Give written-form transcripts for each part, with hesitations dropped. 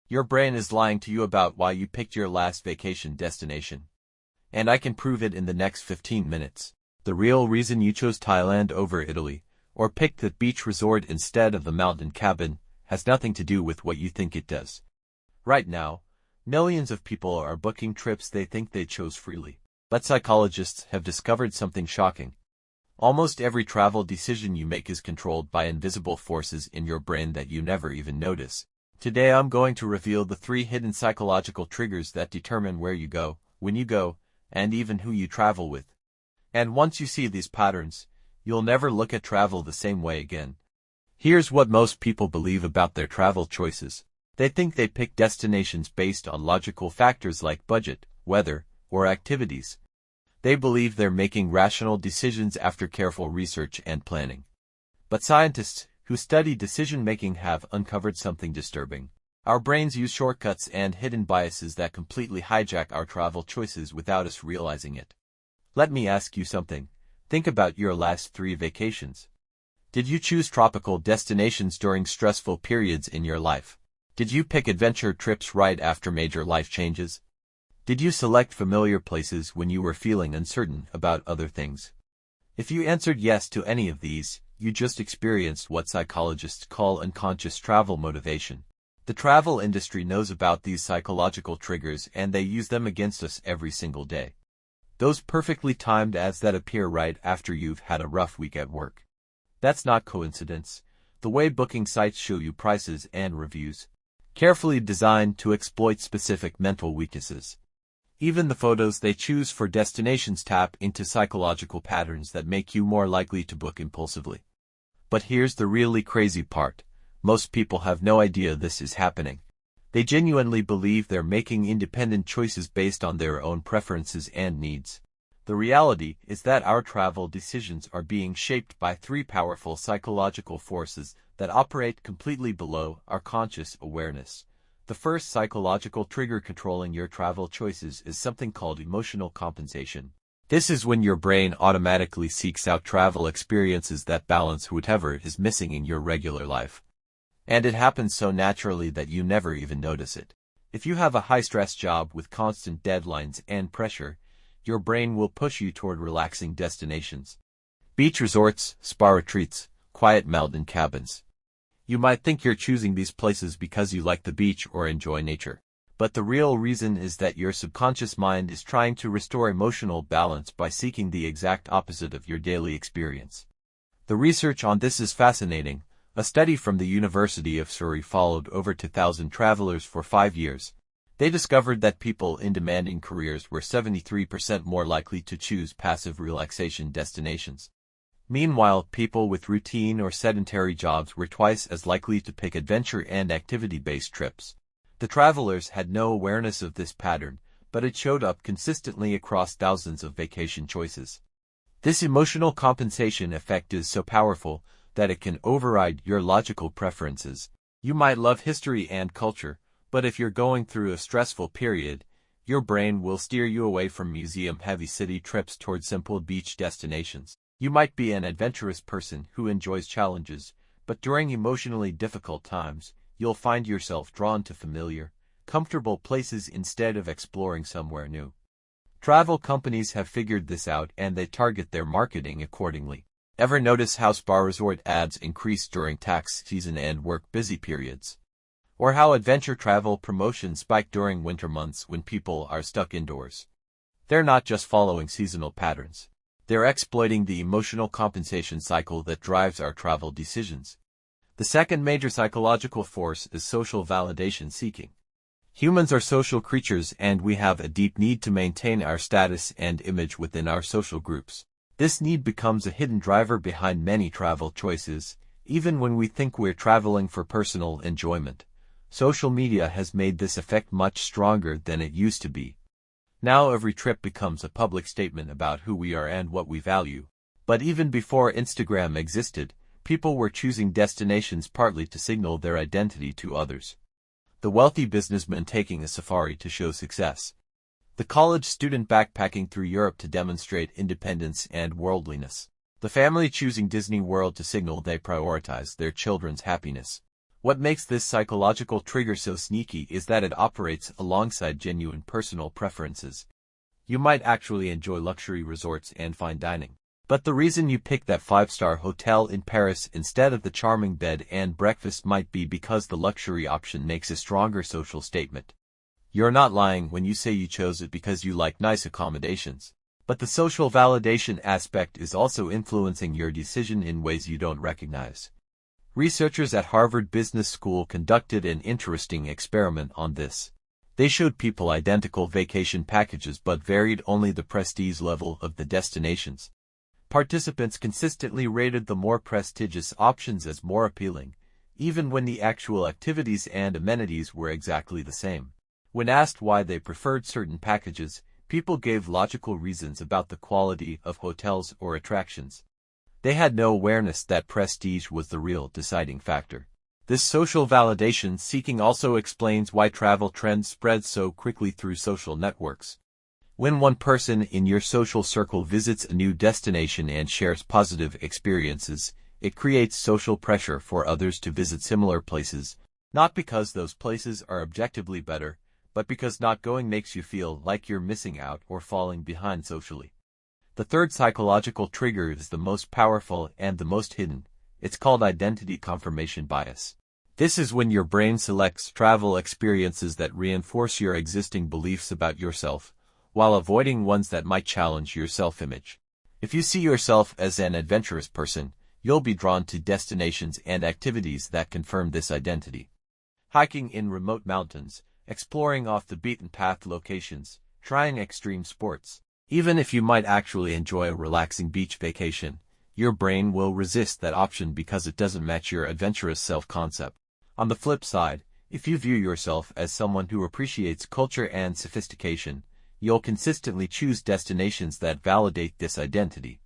Your brain is lying to you about why you picked your last vacation destination. And I can prove it in the next 15 minutes. The real reason you chose Thailand over Italy, or picked the beach resort instead of the mountain cabin, has nothing to do with what you think it does. Right now, millions of people are booking trips they think they chose freely. But psychologists have discovered something shocking. Almost every travel decision you make is controlled by invisible forces in your brain that you never even notice. Today I'm going to reveal the 3 hidden psychological triggers that determine where you go, when you go, and even who you travel with. And once you see these patterns, you'll never look at travel the same way again. Here's what most people believe about their travel choices. They think they pick destinations based on logical factors like budget, weather, or activities. They believe they're making rational decisions after careful research and planning. But scientists who study decision-making have uncovered something disturbing. Our brains use shortcuts and hidden biases that completely hijack our travel choices without us realizing it. Let me ask you something. Think about your last 3 vacations. Did you choose tropical destinations during stressful periods in your life? Did you pick adventure trips right after major life changes? Did you select familiar places when you were feeling uncertain about other things? If you answered yes to any of these, you just experienced what psychologists call unconscious travel motivation. The travel industry knows about these psychological triggers and they use them against us every single day. Those perfectly timed ads that appear right after you've had a rough week at work. That's not coincidence. The way booking sites show you prices and reviews, carefully designed to exploit specific mental weaknesses. Even the photos they choose for destinations tap into psychological patterns that make you more likely to book impulsively. But here's the really crazy part. Most people have no idea this is happening. They genuinely believe they're making independent choices based on their own preferences and needs. The reality is that our travel decisions are being shaped by 3 powerful psychological forces that operate completely below our conscious awareness. The first psychological trigger controlling your travel choices is something called emotional compensation. This is when your brain automatically seeks out travel experiences that balance whatever is missing in your regular life. And it happens so naturally that you never even notice it. If you have a high-stress job with constant deadlines and pressure, your brain will push you toward relaxing destinations. Beach resorts, spa retreats, quiet mountain cabins. You might think you're choosing these places because you like the beach or enjoy nature. But the real reason is that your subconscious mind is trying to restore emotional balance by seeking the exact opposite of your daily experience. The research on this is fascinating. A study from the University of Surrey followed over 2,000 travelers for 5 years. They discovered that people in demanding careers were 73% more likely to choose passive relaxation destinations. Meanwhile, people with routine or sedentary jobs were twice as likely to pick adventure and activity-based trips. The travelers had no awareness of this pattern, but it showed up consistently across thousands of vacation choices. This emotional compensation effect is so powerful that it can override your logical preferences. You might love history and culture, but if you're going through a stressful period, your brain will steer you away from museum-heavy city trips toward simple beach destinations. You might be an adventurous person who enjoys challenges, but during emotionally difficult times, you'll find yourself drawn to familiar, comfortable places instead of exploring somewhere new. Travel companies have figured this out and they target their marketing accordingly. Ever notice how spa resort ads increase during tax season and work-busy periods? Or how adventure travel promotions spike during winter months when people are stuck indoors? They're not just following seasonal patterns. They're exploiting the emotional compensation cycle that drives our travel decisions. The second major psychological force is social validation seeking. Humans are social creatures and we have a deep need to maintain our status and image within our social groups. This need becomes a hidden driver behind many travel choices, even when we think we're traveling for personal enjoyment. Social media has made this effect much stronger than it used to be. Now every trip becomes a public statement about who we are and what we value. But even before Instagram existed, people were choosing destinations partly to signal their identity to others. The wealthy businessman taking a safari to show success. The college student backpacking through Europe to demonstrate independence and worldliness. The family choosing Disney World to signal they prioritize their children's happiness. What makes this psychological trigger so sneaky is that it operates alongside genuine personal preferences. You might actually enjoy luxury resorts and fine dining, but the reason you pick that five-star hotel in Paris instead of the charming bed and breakfast might be because the luxury option makes a stronger social statement. You're not lying when you say you chose it because you like nice accommodations, but the social validation aspect is also influencing your decision in ways you don't recognize. Researchers at Harvard Business School conducted an interesting experiment on this. They showed people identical vacation packages but varied only the prestige level of the destinations. Participants consistently rated the more prestigious options as more appealing, even when the actual activities and amenities were exactly the same. When asked why they preferred certain packages, people gave logical reasons about the quality of hotels or attractions. They had no awareness that prestige was the real deciding factor. This social validation seeking also explains why travel trends spread so quickly through social networks. When one person in your social circle visits a new destination and shares positive experiences, it creates social pressure for others to visit similar places, not because those places are objectively better, but because not going makes you feel like you're missing out or falling behind socially. The third psychological trigger is the most powerful and the most hidden. It's called identity confirmation bias. This is when your brain selects travel experiences that reinforce your existing beliefs about yourself, while avoiding ones that might challenge your self-image. If you see yourself as an adventurous person, you'll be drawn to destinations and activities that confirm this identity. Hiking in remote mountains, exploring off-the-beaten-path locations, trying extreme sports. Even if you might actually enjoy a relaxing beach vacation, your brain will resist that option because it doesn't match your adventurous self-concept. On the flip side, if you view yourself as someone who appreciates culture and sophistication, you'll consistently choose destinations that validate this identity.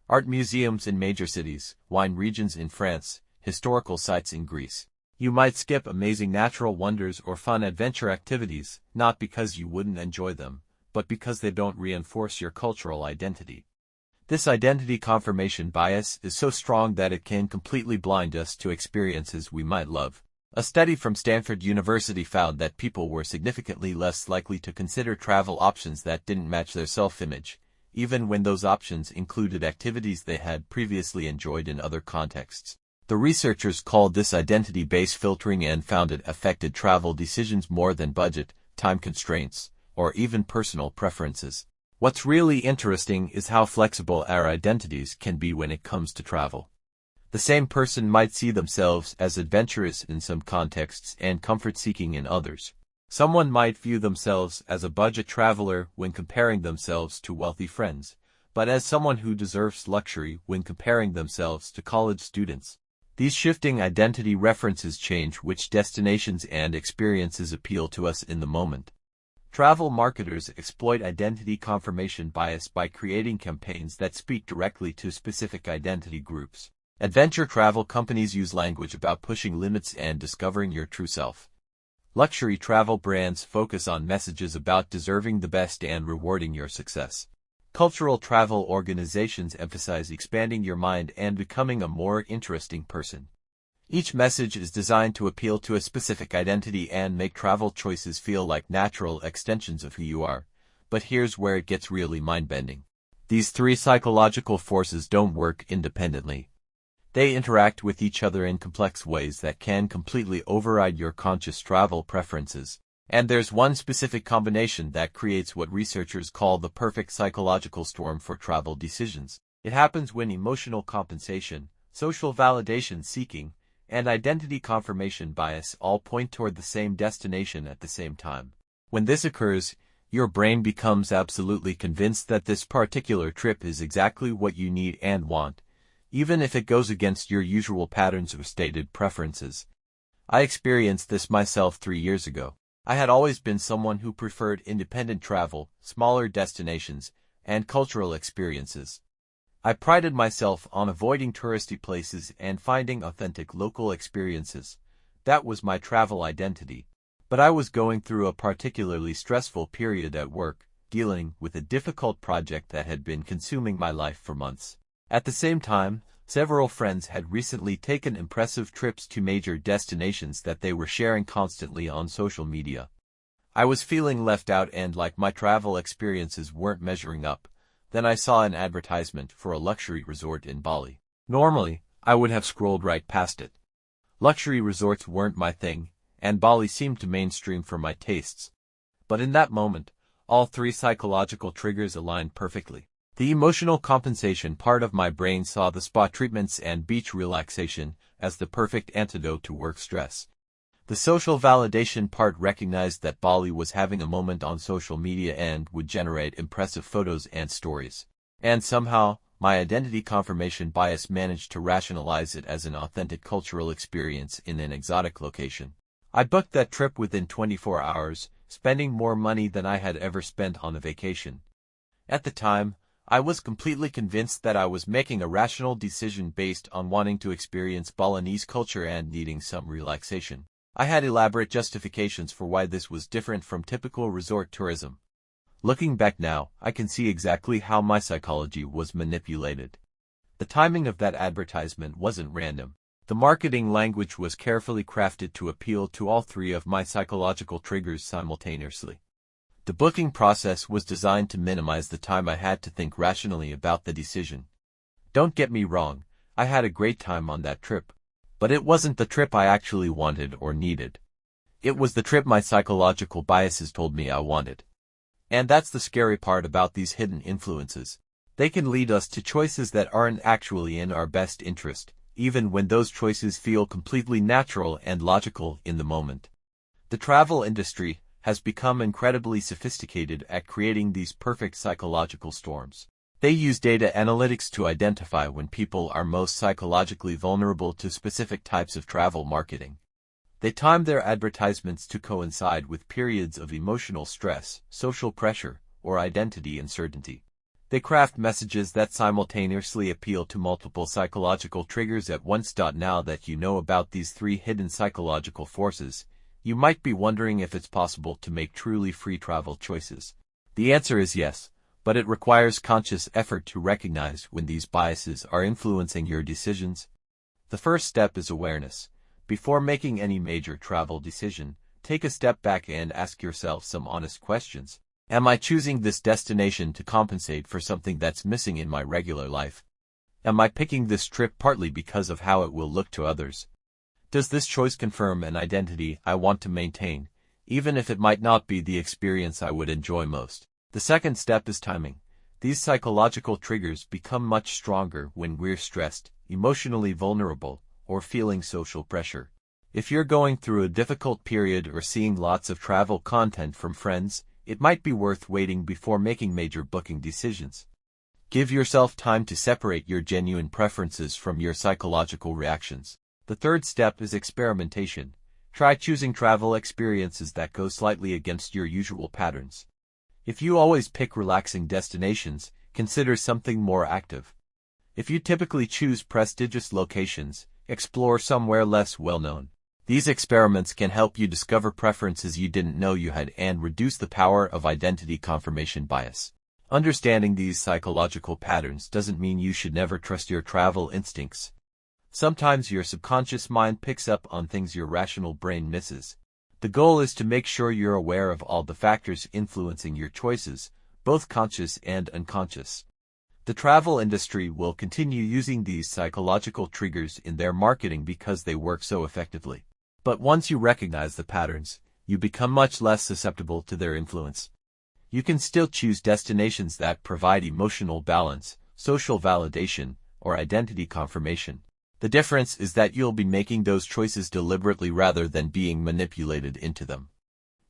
Art museums in major cities, wine regions in France, historical sites in Greece. You might skip amazing natural wonders or fun adventure activities, not because you wouldn't enjoy them, but because they don't reinforce your cultural identity. This identity confirmation bias is so strong that it can completely blind us to experiences we might love. A study from Stanford University found that people were significantly less likely to consider travel options that didn't match their self-image, even when those options included activities they had previously enjoyed in other contexts. The researchers called this identity-based filtering and found it affected travel decisions more than budget, time constraints, or even personal preferences. What's really interesting is how flexible our identities can be when it comes to travel. The same person might see themselves as adventurous in some contexts and comfort-seeking in others. Someone might view themselves as a budget traveler when comparing themselves to wealthy friends, but as someone who deserves luxury when comparing themselves to college students. These shifting identity references change which destinations and experiences appeal to us in the moment. Travel marketers exploit identity confirmation bias by creating campaigns that speak directly to specific identity groups. Adventure travel companies use language about pushing limits and discovering your true self. Luxury travel brands focus on messages about deserving the best and rewarding your success. Cultural travel organizations emphasize expanding your mind and becoming a more interesting person. Each message is designed to appeal to a specific identity and make travel choices feel like natural extensions of who you are. But here's where it gets really mind-bending. These three psychological forces don't work independently. They interact with each other in complex ways that can completely override your conscious travel preferences. And there's one specific combination that creates what researchers call the perfect psychological storm for travel decisions. It happens when emotional compensation, social validation seeking, and identity confirmation bias all point toward the same destination at the same time. When this occurs, your brain becomes absolutely convinced that this particular trip is exactly what you need and want, even if it goes against your usual patterns or stated preferences. I experienced this myself 3 years ago. I had always been someone who preferred independent travel, smaller destinations, and cultural experiences. I prided myself on avoiding touristy places and finding authentic local experiences. That was my travel identity. But I was going through a particularly stressful period at work, dealing with a difficult project that had been consuming my life for months. At the same time, Several friends had recently taken impressive trips to major destinations that they were sharing constantly on social media. I was feeling left out and like my travel experiences weren't measuring up. Then I saw an advertisement for a luxury resort in Bali. Normally, I would have scrolled right past it. Luxury resorts weren't my thing, and Bali seemed too mainstream for my tastes. But in that moment, all three psychological triggers aligned perfectly. The emotional compensation part of my brain saw the spa treatments and beach relaxation as the perfect antidote to work stress. The social validation part recognized that Bali was having a moment on social media and would generate impressive photos and stories. And somehow, my identity confirmation bias managed to rationalize it as an authentic cultural experience in an exotic location. I booked that trip within 24 hours, spending more money than I had ever spent on a vacation. At the time, I was completely convinced that I was making a rational decision based on wanting to experience Balinese culture and needing some relaxation. I had elaborate justifications for why this was different from typical resort tourism. Looking back now, I can see exactly how my psychology was manipulated. The timing of that advertisement wasn't random. The marketing language was carefully crafted to appeal to all three of my psychological triggers simultaneously. The booking process was designed to minimize the time I had to think rationally about the decision. Don't get me wrong, I had a great time on that trip. But it wasn't the trip I actually wanted or needed. It was the trip my psychological biases told me I wanted. And that's the scary part about these hidden influences. They can lead us to choices that aren't actually in our best interest, even when those choices feel completely natural and logical in the moment. The travel industry has become incredibly sophisticated at creating these perfect psychological storms. They use data analytics to identify when people are most psychologically vulnerable to specific types of travel marketing. They time their advertisements to coincide with periods of emotional stress, social pressure, or identity uncertainty. They craft messages that simultaneously appeal to multiple psychological triggers at once. Now that you know about these three hidden psychological forces, you might be wondering if it's possible to make truly free travel choices. The answer is yes, but it requires conscious effort to recognize when these biases are influencing your decisions. The first step is awareness. Before making any major travel decision, take a step back and ask yourself some honest questions. Am I choosing this destination to compensate for something that's missing in my regular life? Am I picking this trip partly because of how it will look to others? Does this choice confirm an identity I want to maintain, even if it might not be the experience I would enjoy most? The second step is timing. These psychological triggers become much stronger when we're stressed, emotionally vulnerable, or feeling social pressure. If you're going through a difficult period or seeing lots of travel content from friends, it might be worth waiting before making major booking decisions. Give yourself time to separate your genuine preferences from your psychological reactions. The third step is experimentation. Try choosing travel experiences that go slightly against your usual patterns. If you always pick relaxing destinations, consider something more active. If you typically choose prestigious locations, explore somewhere less well-known. These experiments can help you discover preferences you didn't know you had and reduce the power of identity confirmation bias. Understanding these psychological patterns doesn't mean you should never trust your travel instincts. Sometimes your subconscious mind picks up on things your rational brain misses. The goal is to make sure you're aware of all the factors influencing your choices, both conscious and unconscious. The travel industry will continue using these psychological triggers in their marketing because they work so effectively. But once you recognize the patterns, you become much less susceptible to their influence. You can still choose destinations that provide emotional balance, social validation, or identity confirmation. The difference is that you'll be making those choices deliberately rather than being manipulated into them.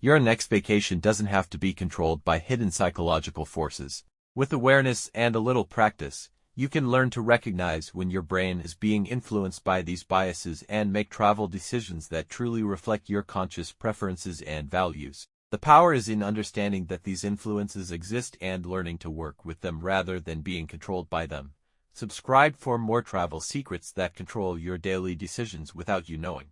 Your next vacation doesn't have to be controlled by hidden psychological forces. With awareness and a little practice, you can learn to recognize when your brain is being influenced by these biases and make travel decisions that truly reflect your conscious preferences and values. The power is in understanding that these influences exist and learning to work with them rather than being controlled by them. Subscribe for more travel secrets that control your daily decisions without you knowing.